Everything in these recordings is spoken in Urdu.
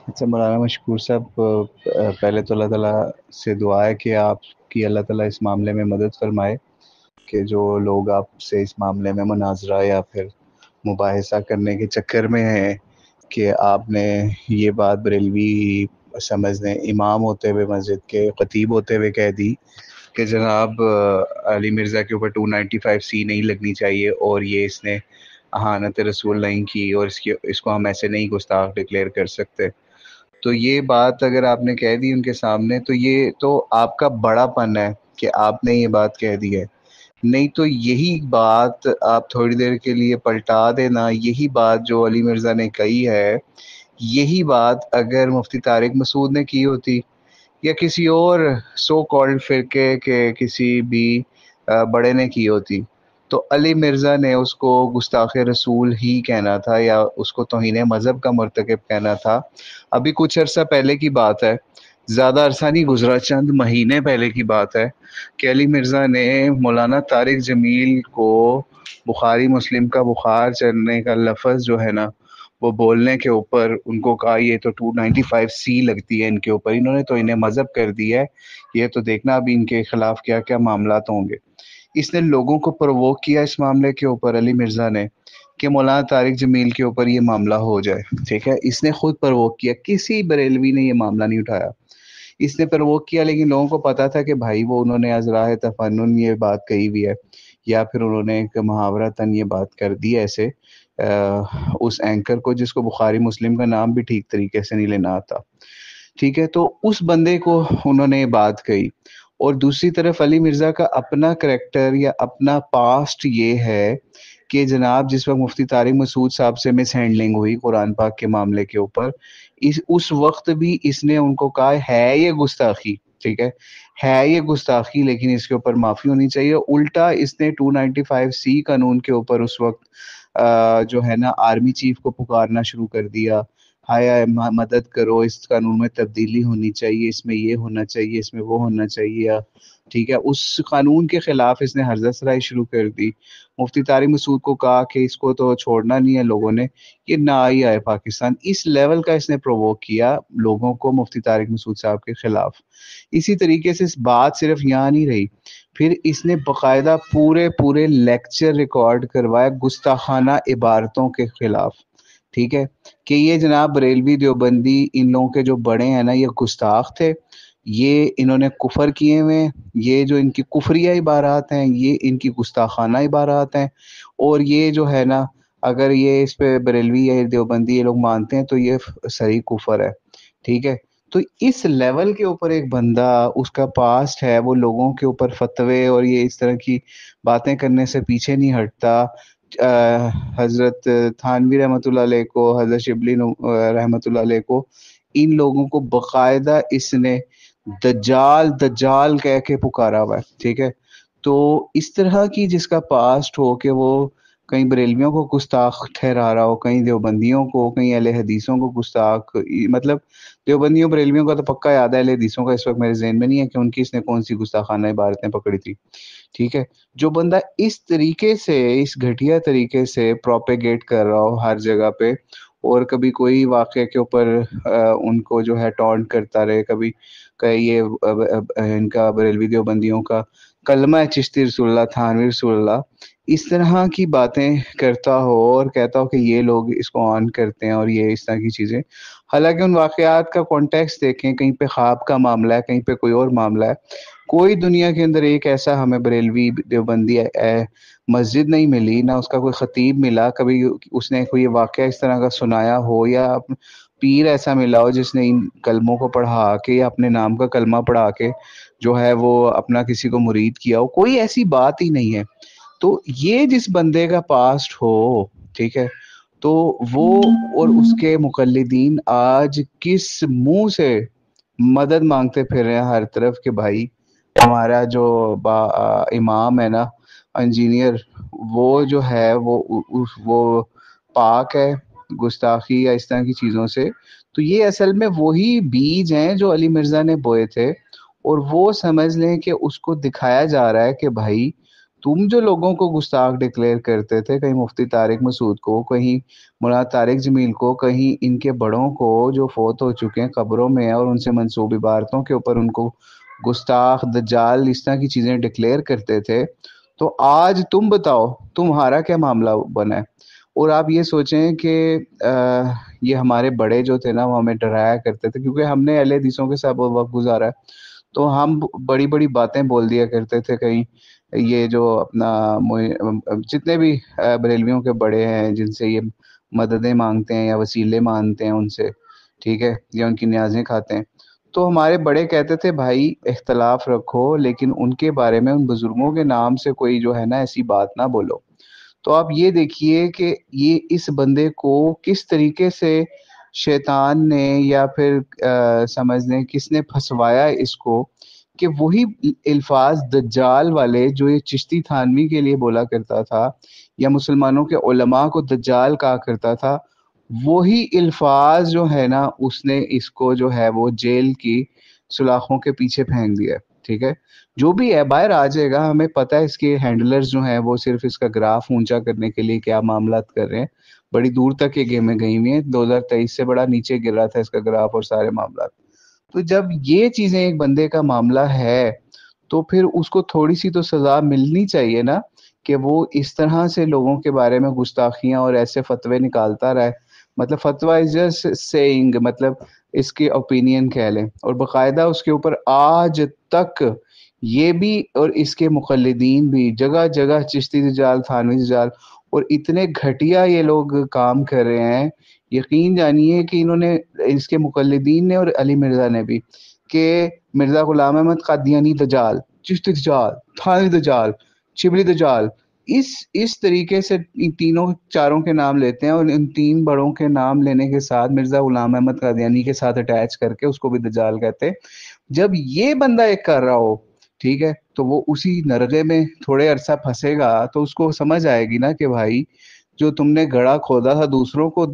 اچھا مولانا مشکور صاحب، پہلے تو اللہ تعالیٰ سے دعا ہے کہ آپ کی اللہ تعالیٰ اس معاملے میں مدد فرمائے کہ جو لوگ آپ سے اس معاملے میں مناظرہ یا پھر مباحثہ کرنے کے چکر میں ہیں کہ آپ نے یہ بات بریلوی سمجھ لیں امام ہوتے ہوئے مسجد کے خطیب ہوتے ہوئے کہہ دی کہ جناب علی مرزا کے اوپر 295 نہیں لگنی چاہیے اور یہ اس نے اہانت رسول نہیں کی اور اس کو ہم ایسے نہیں گستاخ ڈکلیئر کر سکتے. تو یہ بات اگر آپ نے کہہ دی ان کے سامنے تو یہ تو آپ کا بڑا پن ہے کہ آپ نے یہ بات کہہ دی ہے. نہیں تو یہی بات آپ تھوڑی دیر کے لیے پلٹا دینا، یہی بات جو علی مرزا نے کہی ہے، یہی بات اگر مفتی طارق مسعود نے کی ہوتی یا کسی اور سو کالڈ فرقے کے کسی بھی بڑے نے کی ہوتی تو علی مرزا نے اس کو گستاخ رسول ہی کہنا تھا یا اس کو توہین مذہب کا مرتکب کہنا تھا. ابھی کچھ عرصہ پہلے کی بات ہے، زیادہ عرصہ نہیں گزرا، چند مہینے پہلے کی بات ہے کہ علی مرزا نے مولانا طارق جمیل کو بخاری مسلم کا بخار چڑھنے کا لفظ جو ہے نا وہ بولنے کے اوپر ان کو کہا یہ تو 295 لگتی ہے ان کے اوپر، انہوں نے تو انہیں مذہب کر دیا ہے، یہ تو دیکھنا ابھی ان کے خلاف کیا کیا معاملات ہوں گے. اس نے لوگوں کو پرووک کیا اس معاملے کے اوپر علی مرزا نے کہ مولانا طارق جمیل کے اوپر یہ معاملہ ہو جائے. ٹھیک ہے، اس نے خود پرووک کیا، کسی بریلوی نے یہ معاملہ نہیں اٹھایا، اس نے پرووک کیا. لیکن لوگوں کو پتا تھا کہ بھائی وہ انہوں نے از راہ تفنن یہ بات کہی ہوئی ہے یا پھر انہوں نے ایک محاورتاً یہ بات کر دی ایسے اس اینکر کو جس کو بخاری مسلم کا نام بھی ٹھیک طریقے سے نہیں لینا آتا. ٹھیک ہے، تو اس بندے کو انہوں نے یہ بات کہی. اور دوسری طرف علی مرزا کا اپنا کریکٹر یا اپنا پاسٹ یہ ہے کہ جناب جس وقت مفتی طارق مسعود صاحب سے مس ہینڈلنگ ہوئی قرآن پاک کے معاملے کے اوپر، اس وقت بھی اس نے ان کو کہا ہے یہ گستاخی. ٹھیک ہے یہ گستاخی لیکن اس کے اوپر معافی ہونی چاہیے. الٹا اس نے 295 قانون کے اوپر اس وقت جو ہے نا آرمی چیف کو پکارنا شروع کر دیا، ہائے مدد کرو، اس قانون میں تبدیلی ہونی چاہیے، اس میں یہ ہونا چاہیے، اس میں وہ ہونا چاہیے. ٹھیک ہے، اس قانون کے خلاف اس نے ہرزہ سرائی شروع کر دی. مفتی طارق مسعود کو کہا کہ اس کو تو چھوڑنا نہیں ہے لوگوں نے، یہ نہ ہی آئے پاکستان. اس لیول کا اس نے پرووک کیا لوگوں کو مفتی طارق مسعود صاحب کے خلاف. اسی طریقے سے اس بات صرف یہاں نہیں رہی، پھر اس نے باقاعدہ پورے لیکچر ریکارڈ کروائے گستاخانہ عبارتوں کے خلاف. ٹھیک ہے، کہ یہ جناب بریلوی دیوبندی ان لوگوں کے جو بڑے ہیں نا یہ گستاخ تھے، یہ انہوں نے کفر کیے ہوئے، یہ جو ان کی کفریہ عبارات ہیں یہ ان کی گستاخانہ عبارات ہیں. اور یہ جو ہے نا اگر یہ اس پہ بریلوی یا دیوبندی یہ لوگ مانتے ہیں تو یہ صحیح کفر ہے. ٹھیک ہے، تو اس لیول کے اوپر ایک بندہ اس کا پاسٹ ہے، وہ لوگوں کے اوپر فتوے اور یہ اس طرح کی باتیں کرنے سے پیچھے نہیں ہٹتا. حضرت تھانوی رحمۃ اللہ علیہ کو، حضرت شبلی رحمۃ اللہ علیہ کو، ان لوگوں کو باقاعدہ اس نے دجال دجال کہہ کے پکارا ہوا ہے. ٹھیک ہے، تو اس طرح کی جس کا پاسٹ ہو کہ وہ کہیں بریلویوں کو گستاخ ٹھہرا رہا ہو، کہیں دیوبندیوں کو، کہیں اہل حدیثوں کو گستاخ، مطلب دیوبندیوں بریلویوں کا تو پکا یاد ہے، اہل حدیثوں کا اس وقت میرے ذہن میں نہیں ہے کہ ان کی اس نے کون سی گستاخانہ عبارتیں پکڑی تھی. ٹھیک ہے، جو بندہ اس طریقے سے اس گھٹیا طریقے سے پروپیگیٹ کر رہا ہو ہر جگہ پہ اور کبھی کوئی واقعے کے اوپر ان کو جو ہے ٹونٹ کرتا رہے، کبھی کہ یہ ان کا بریلوی دیوبندیوں کا کلمہ چشتی رسول اللہ، تھانوی رسول اللہ، اس طرح کی باتیں کرتا ہو اور کہتا ہو کہ یہ لوگ اس کو آن کرتے ہیں اور یہ اس طرح کی چیزیں، حالانکہ ان واقعات کا کانٹیکسٹ دیکھیں، کہیں پہ خواب کا معاملہ ہے، کہیں پہ کوئی اور معاملہ ہے. کوئی دنیا کے اندر ایک ایسا ہمیں بریلوی دیوبندی مسجد نہیں ملی، نہ اس کا کوئی خطیب ملا کبھی اس نے کوئی واقعہ اس طرح کا سنایا ہو، یا پیر ایسا ملا ہو جس نے ان کلموں کو پڑھا کے یا اپنے نام کا کلمہ پڑھا کے جو ہے وہ اپنا کسی کو مرید کیا ہو. کوئی ایسی بات ہی نہیں ہے. تو یہ جس بندے کا پاسٹ ہو، ٹھیک ہے، تو وہ اور اس کے مقلدین آج کس منہ سے مدد مانگتے پھر رہے ہیں ہر طرف کہ بھائی ہمارا جو امام ہے نا انجینئر، وہ جو ہے وہ پاک ہے گستاخی یا اس طرح کی چیزوں سے. تو یہ اصل میں وہی بیج ہیں جو علی مرزا نے بوئے تھے، اور وہ سمجھ لیں کہ اس کو دکھایا جا رہا ہے کہ بھائی تم جو لوگوں کو گستاخ ڈکلیئر کرتے تھے، کہیں مفتی طارق مسعود کو، کہیں مولانا طارق جمیل کو، کہیں ان کے بڑوں کو جو فوت ہو چکے ہیں قبروں میں ہیں، اور ان سے منسوب عبارتوں کے اوپر ان کو گستاخ، دجال، اس طرح کی چیزیں ڈکلیئر کرتے تھے، تو آج تم بتاؤ تمہارا کیا معاملہ بنا ہے؟ اور آپ یہ سوچیں کہ یہ ہمارے بڑے جو تھے نا، وہ ہمیں ڈرایا کرتے تھے، کیونکہ ہم نے اہل حدیثوں کے ساتھ بہت وقت گزارا ہے، تو ہم بڑی بڑی باتیں بول دیا کرتے تھے. کہیں یہ جو اپنا جتنے بھی بریلویوں کے بڑے ہیں جن سے یہ مددیں مانگتے ہیں یا وسیلے مانتے ہیں ان سے، ٹھیک ہے، یا ان کی نیازیں کھاتے ہیں، تو ہمارے بڑے کہتے تھے بھائی اختلاف رکھو، لیکن ان کے بارے میں، ان بزرگوں کے نام سے کوئی جو ہے نا ایسی بات نہ بولو. تو آپ یہ دیکھیے کہ یہ اس بندے کو کس طریقے سے شیطان نے یا پھر سمجھ لیں کس نے پھنسوایا اس کو، کہ وہی الفاظ دجال والے جو یہ چشتی تھانوی کے لیے بولا کرتا تھا، یا مسلمانوں کے علماء کو دجال کہا کرتا تھا، وہی الفاظ جو ہے نا اس نے اس کو جو ہے وہ جیل کی سلاخوں کے پیچھے پھینک دیا. ٹھیک ہے، جو بھی ہے باہر آ جائے گا، ہمیں پتہ ہے اس کے ہینڈلرز جو ہیں وہ صرف اس کا گراف اونچا کرنے کے لیے کیا معاملات کر رہے ہیں. بڑی دور تک یہ گیمیں گئی ہوئی ہیں، 2023 سے بڑا نیچے گر رہا تھا اس کا گراف اور سارے معاملات. تو جب یہ چیزیں ایک بندے کا معاملہ ہے تو پھر اس کو تھوڑی سی تو سزا ملنی چاہیے نا، کہ وہ اس طرح سے لوگوں کے بارے میں گستاخیاں اور ایسے فتوے نکالتا رہے. مطلب فتویٰ از جسٹ سیئنگ، مطلب اس کی اوپینین کہہ لیں، اور باقاعدہ اس کے اوپر آج تک یہ بھی اور اس کے مقلدین بھی جگہ جگہ چشتی دجال، تھانوی دجال، اور اتنے گھٹیا یہ لوگ کام کر رہے ہیں. یقین جانیے کہ انہوں نے، اس کے مقلدین نے اور علی مرزا نے بھی، کہ مرزا غلام احمد قادیانی دجال، چشتی دجال، تھانوی دجال، شبلی دجال، اس طریقے سے ان تینوں چاروں کے نام لیتے ہیں، اور ان تین بڑوں کے نام لینے کے ساتھ مرزا غلام احمد قادیانی کے ساتھ اٹیچ کر کے اس کو بھی دجال کہتے ہیں. جب یہ بندہ ایک کر رہا ہو، ٹھیک ہے، تو وہ اسی نرغے میں تھوڑے عرصہ پھنسے گا تو اس کو سمجھ آئے گی نا کہ بھائی جو تم نے گڑھا کھودا تھا دوسروں کو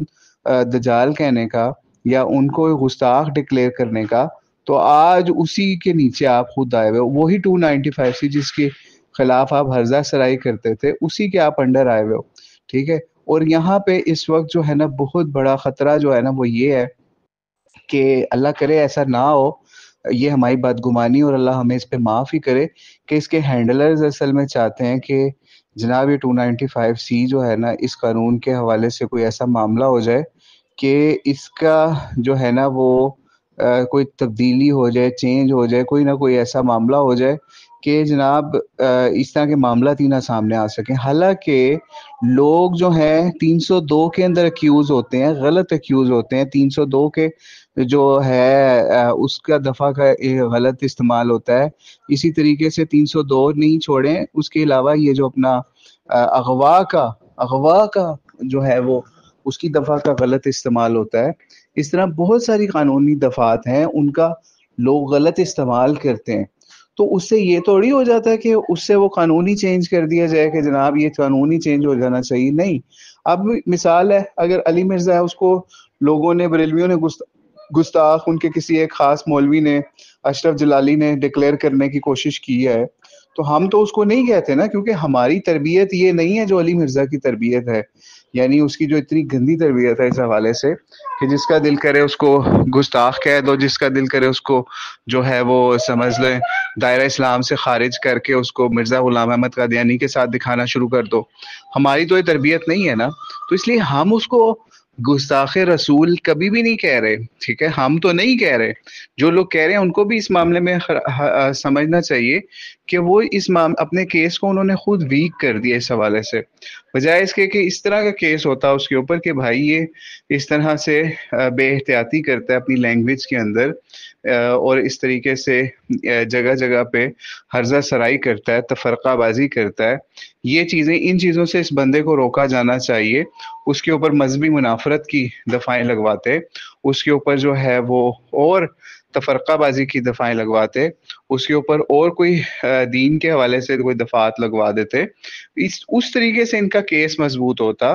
دجال کہنے کا یا ان کو گستاخ ڈکلیئر کرنے کا، تو آج اسی کے نیچے آپ خود آئے ہوئے ہو. وہی 295 سی جس کے خلاف آپ ہرزہ سرائی کرتے تھے، اسی کے آپ انڈر آئے ہوئے ہو. ٹھیک ہے، اور یہاں پہ اس وقت جو ہے نا بہت بڑا خطرہ جو ہے نا وہ یہ ہے کہ اللہ کرے ایسا نہ ہو، یہ ہماری بدگمانی، اور اللہ ہمیں اس پہ معاف ہی کرے، کہ اس کے ہینڈلرز اصل میں چاہتے ہیں کہ جناب یہ 295 جو ہے نا اس قانون کے حوالے سے کوئی ایسا معاملہ ہو جائے کہ اس کا جو ہے نا وہ کوئی تبدیلی ہو جائے، چینج ہو جائے، کوئی نہ کوئی ایسا معاملہ ہو جائے کہ جناب اس طرح کے معاملات ہی نہ سامنے آ سکیں. حالانکہ لوگ جو ہیں 302 کے اندر ایکیوز ہوتے ہیں، غلط ایکیوز ہوتے ہیں. 302 کے جو ہے اس کا دفعہ کا غلط استعمال ہوتا ہے. اسی طریقے سے 302 نہیں چھوڑیں، اس کے علاوہ یہ جو اپنا اغوا کا جو ہے وہ اس کی دفعہ کا غلط استعمال ہوتا ہے. اس طرح بہت ساری قانونی دفعات ہیں، ان کا لوگ غلط استعمال کرتے ہیں. تو اس سے یہ تھوڑی ہو جاتا ہے کہ اس سے وہ قانونی چینج کر دیا جائے کہ جناب یہ قانونی چینج ہو جانا چاہیے. نہیں. اب مثال ہے، اگر علی مرزا ہے اس کو لوگوں نے، بریلویوں نے گستاخ، ان کے کسی ایک خاص مولوی نے، اشرف جلالی نے ڈکلیئر کرنے کی کوشش کی ہے، تو ہم تو اس کو نہیں کہتے نا، کیونکہ ہماری تربیت یہ نہیں ہے جو علی مرزا کی تربیت ہے. یعنی اس کی جو اتنی گندی تربیت ہے اس حوالے سے کہ جس کا دل کرے اس کو گستاخ کہہ دو، جس کا دل کرے اس کو جو ہے وہ سمجھ لیں دائرہ اسلام سے خارج کر کے اس کو مرزا غلام احمد قادیانی کے ساتھ دکھانا شروع کر دو. ہماری تو یہ تربیت نہیں ہے نا، تو اس لیے ہم اس کو گستاخ رسول کبھی بھی نہیں کہہ رہے. ٹھیک ہے، ہم تو نہیں کہہ رہے. جو لوگ کہہ رہے ہیں ان کو بھی اس معاملے میں سمجھنا چاہیے کہ وہ اس اپنے کیس کو انہوں نے خود ویک کر دیا اس حوالے سے، بجائے اس کے کہ اس طرح کا کیس ہوتا اس کے اوپر کہ بھائی یہ اس طرح سے بے احتیاطی کرتا ہے اپنی لینگویج کے اندر، اور اس طریقے سے جگہ جگہ پہ ہرزہ سرائی کرتا ہے، تفرقہ بازی کرتا ہے. یہ چیزیں، ان چیزوں سے اس بندے کو روکا جانا چاہیے. اس کے اوپر مذہبی منافرت کی دفعیں لگواتے، اس کے اوپر جو ہے وہ اور تفرقہ بازی کی دفعیں لگواتے، اس کے اوپر اور کوئی دین کے حوالے سے کوئی دفعات لگوا دیتے. اس طریقے سے ان کا کیس مضبوط ہوتا.